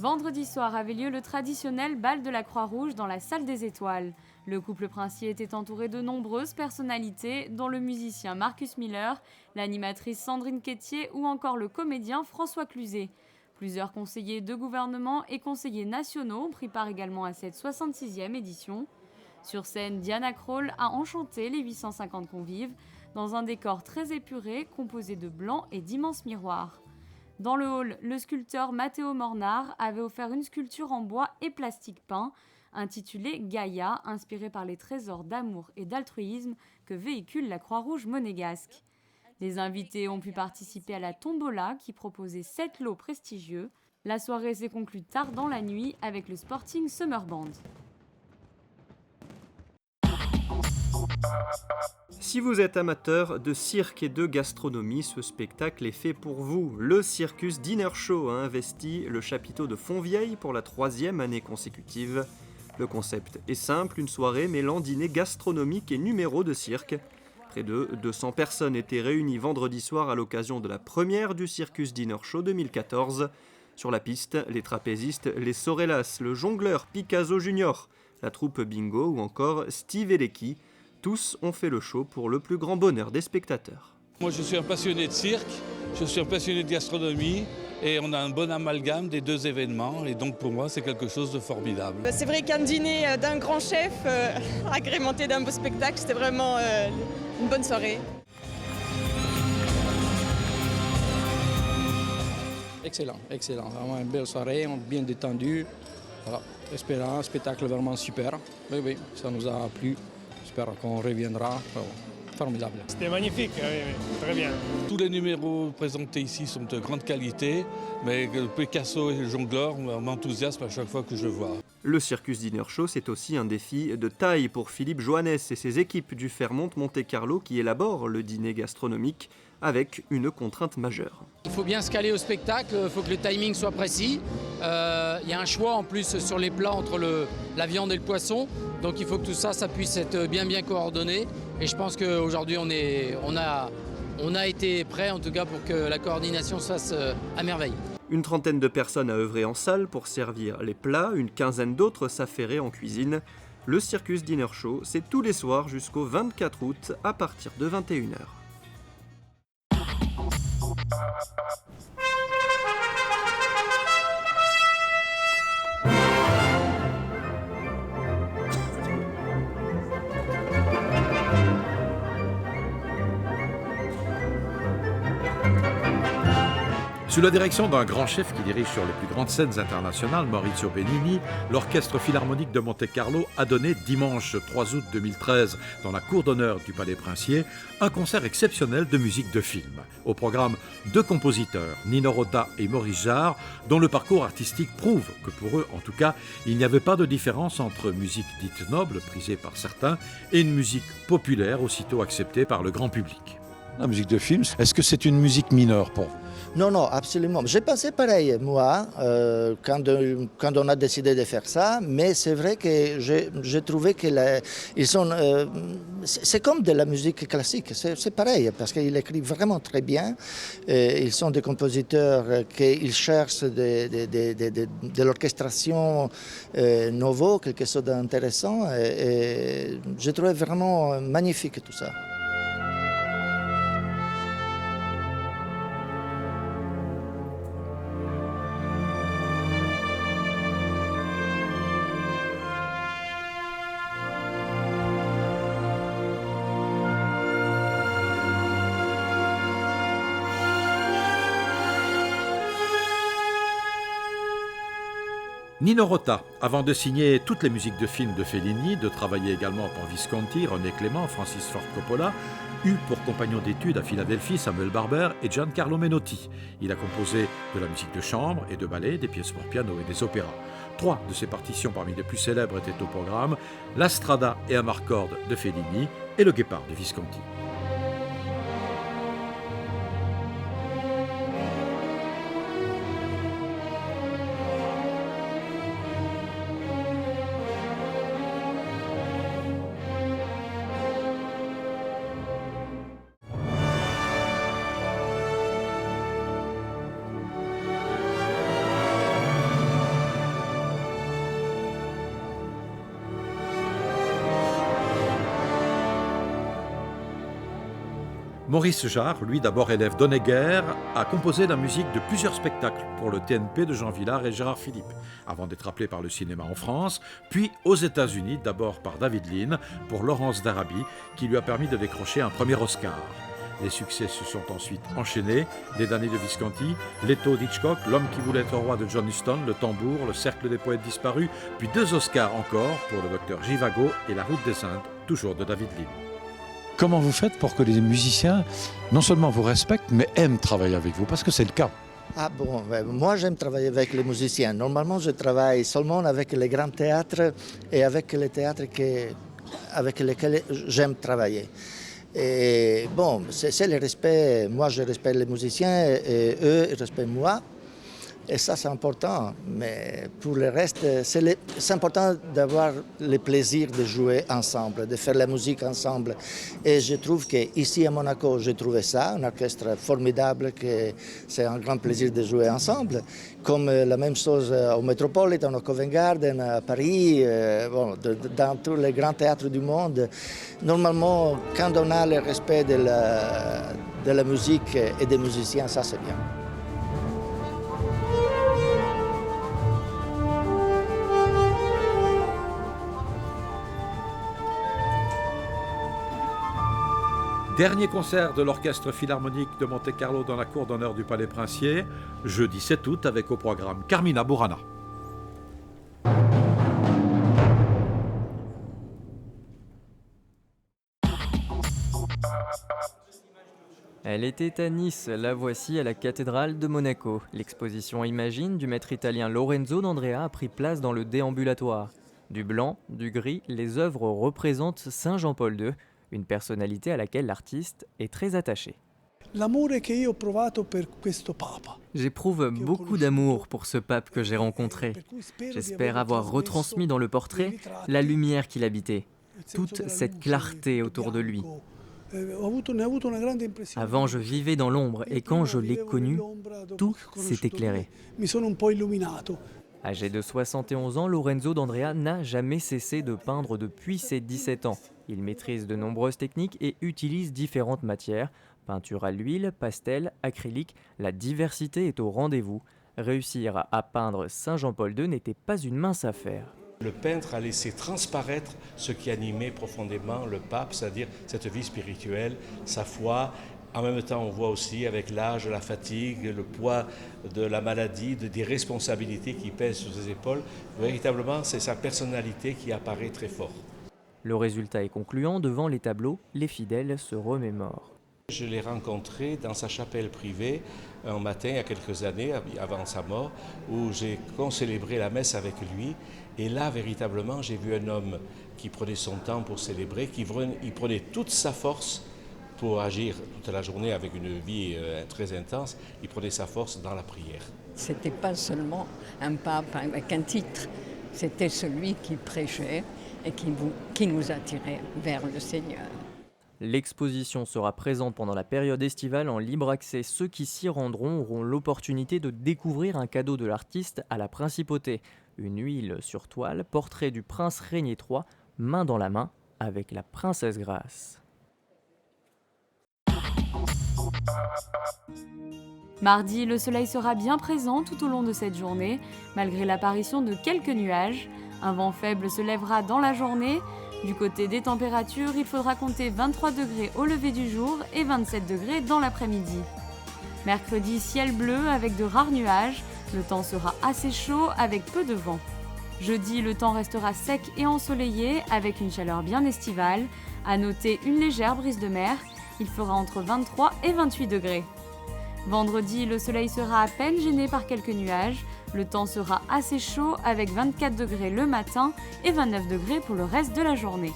Vendredi soir avait lieu le traditionnel bal de la Croix-Rouge dans la salle des étoiles. Le couple princier était entouré de nombreuses personnalités, dont le musicien Marcus Miller, l'animatrice Sandrine Quétier ou encore le comédien François Cluzet. Plusieurs conseillers de gouvernement et conseillers nationaux ont pris part également à cette 66e édition. Sur scène, Diana Krall a enchanté les 850 convives dans un décor très épuré composé de blanc et d'immenses miroirs. Dans le hall, le sculpteur Matteo Mornar avait offert une sculpture en bois et plastique peint, intitulée Gaïa, inspirée par les trésors d'amour et d'altruisme que véhicule la Croix-Rouge monégasque. Les invités ont pu participer à la tombola qui proposait 7 lots prestigieux. La soirée s'est conclue tard dans la nuit avec le Sporting Summer Band. Si vous êtes amateur de cirque et de gastronomie, ce spectacle est fait pour vous. Le Circus Dinner Show a investi le chapiteau de Fontvieille pour la 3e année consécutive. Le concept est simple, une soirée mêlant dîner gastronomique et numéro de cirque. Près de 200 personnes étaient réunies vendredi soir à l'occasion de la première du Circus Dinner Show 2014. Sur la piste, les trapézistes, les Sorellas, le jongleur Picasso Junior, la troupe Bingo ou encore Steve Elecki. Tous ont fait le show pour le plus grand bonheur des spectateurs. Moi je suis un passionné de cirque, je suis un passionné de gastronomie et on a un bon amalgame des deux événements et donc pour moi c'est quelque chose de formidable. C'est vrai qu'un dîner d'un grand chef agrémenté d'un beau spectacle, c'était vraiment une bonne soirée. Excellent, vraiment une belle soirée, bien détendu. Voilà, espérant un spectacle vraiment super. Oui, ça nous a plu. J'espère qu'on reviendra. Formidable. C'était magnifique, oui, très bien. Tous les numéros présentés ici sont de grande qualité, mais Picasso et le jongleur m'enthousiasment à chaque fois que je le vois. Le Circus Dinner Show, c'est aussi un défi de taille pour Philippe Johannes et ses équipes du Fairmont Monte-Carlo qui élaborent le dîner gastronomique avec une contrainte majeure. Il faut bien se caler au spectacle, il faut que le timing soit précis. Il y a un choix en plus sur les plats entre la viande et le poisson. Donc il faut que tout ça, ça puisse être bien coordonné. Et je pense qu'aujourd'hui, on a été prêt en tout cas pour que la coordination se fasse à merveille. Une trentaine de personnes a œuvré en salle pour servir les plats, une quinzaine d'autres s'affairaient en cuisine. Le Circus Dinner Show, c'est tous les soirs jusqu'au 24 août à partir de 21h. Sous la direction d'un grand chef qui dirige sur les plus grandes scènes internationales, Maurizio Bellini, l'Orchestre Philharmonique de Monte-Carlo a donné dimanche 3 août 2013, dans la cour d'honneur du Palais Princier, un concert exceptionnel de musique de film. Au programme, 2 compositeurs, Nino Rota et Maurice Jarre, dont le parcours artistique prouve que pour eux, en tout cas, il n'y avait pas de différence entre musique dite noble, prisée par certains, et une musique populaire, aussitôt acceptée par le grand public. La musique de film, est-ce que c'est une musique mineure pour vous ? Non, absolument. J'ai pensé pareil, moi, quand on a décidé de faire ça, mais c'est vrai que j'ai trouvé qu'ils sont... c'est comme de la musique classique, c'est pareil, parce qu'ils écrivent vraiment très bien. Ils sont des compositeurs qui cherchent de l'orchestration nouveau, quelque chose d'intéressant, et j'ai trouvé vraiment magnifique tout ça. Nino Rota, avant de signer toutes les musiques de films de Fellini, de travailler également pour Visconti, René Clément, Francis Ford Coppola, eut pour compagnon d'études à Philadelphie Samuel Barber et Giancarlo Menotti. Il a composé de la musique de chambre et de ballet, des pièces pour piano et des opéras. 3 de ses partitions parmi les plus célèbres étaient au programme, La Strada et Amarcord de Fellini et Le Guépard de Visconti. Maurice Jarre, lui d'abord élève d'Honegger, a composé la musique de plusieurs spectacles pour le TNP de Jean Vilar et Gérard Philippe, avant d'être appelé par le cinéma en France, puis aux États-Unis, d'abord par David Lean, pour Laurence d'Arabie, qui lui a permis de décrocher un premier Oscar. Les succès se sont ensuite enchaînés, Les damnés de Visconti, Leto d'Hitchcock, L'homme qui voulait être roi de John Huston, Le tambour, Le cercle des poètes disparus, puis 2 Oscars encore pour Le docteur Givago et La route des Indes, toujours de David Lean. Comment vous faites pour que les musiciens, non seulement vous respectent, mais aiment travailler avec vous? Parce que c'est le cas. Ah bon, moi j'aime travailler avec les musiciens. Normalement, je travaille seulement avec les grands théâtres et avec les théâtres avec lesquels j'aime travailler. Et bon, c'est le respect. Moi, je respecte les musiciens et eux, ils respectent moi. Et ça, c'est important. Mais pour le reste, c'est important d'avoir le plaisir de jouer ensemble, de faire la musique ensemble. Et je trouve qu'ici à Monaco, j'ai trouvé ça, un orchestre formidable, que c'est un grand plaisir de jouer ensemble. Comme la même chose au Metropolitan, au Covent Garden, à Paris, dans tous les grands théâtres du monde. Normalement, quand on a le respect de la musique et des musiciens, ça c'est bien. Dernier concert de l'Orchestre Philharmonique de Monte-Carlo dans la cour d'honneur du Palais Princier, jeudi 7 août avec au programme Carmina Burana. Elle était à Nice, la voici à la cathédrale de Monaco. L'exposition Imagine du maître italien Lorenzo d'Andrea a pris place dans le déambulatoire. Du blanc, du gris, les œuvres représentent Saint Jean-Paul II, une personnalité à laquelle l'artiste est très attaché. J'éprouve beaucoup d'amour pour ce pape que j'ai rencontré. J'espère avoir retransmis dans le portrait la lumière qu'il habitait, toute cette clarté autour de lui. Avant, je vivais dans l'ombre et quand je l'ai connu, tout s'est éclairé. Âgé de 71 ans, Lorenzo d'Andrea n'a jamais cessé de peindre depuis ses 17 ans. Il maîtrise de nombreuses techniques et utilise différentes matières. Peinture à l'huile, pastel, acrylique, la diversité est au rendez-vous. Réussir à peindre Saint Jean-Paul II n'était pas une mince affaire. Le peintre a laissé transparaître ce qui animait profondément le pape, c'est-à-dire cette vie spirituelle, sa foi. En même temps, on voit aussi avec l'âge, la fatigue, le poids de la maladie, des responsabilités qui pèsent sur ses épaules. Véritablement, c'est sa personnalité qui apparaît très fort. Le résultat est concluant. Devant les tableaux, les fidèles se remémorent. Je l'ai rencontré dans sa chapelle privée un matin, il y a quelques années, avant sa mort, où j'ai concélébré la messe avec lui. Et là, véritablement, j'ai vu un homme qui prenait son temps pour célébrer, il prenait toute sa force pour agir toute la journée avec une vie très intense. Il prenait sa force dans la prière. Ce n'était pas seulement un pape avec un titre, c'était celui qui prêchait et qui nous attirait vers le Seigneur. L'exposition sera présente pendant la période estivale en libre accès. Ceux qui s'y rendront auront l'opportunité de découvrir un cadeau de l'artiste à la principauté. Une huile sur toile, portrait du prince Régnier III, main dans la main avec la princesse Grace. Mardi, le soleil sera bien présent tout au long de cette journée, malgré l'apparition de quelques nuages. Un vent faible se lèvera dans la journée. Du côté des températures, il faudra compter 23 degrés au lever du jour et 27 degrés dans l'après-midi. Mercredi, ciel bleu avec de rares nuages. Le temps sera assez chaud avec peu de vent. Jeudi, le temps restera sec et ensoleillé avec une chaleur bien estivale. À noter une légère brise de mer. Il fera entre 23 et 28 degrés. Vendredi, le soleil sera à peine gêné par quelques nuages. Le temps sera assez chaud avec 24 degrés le matin et 29 degrés pour le reste de la journée.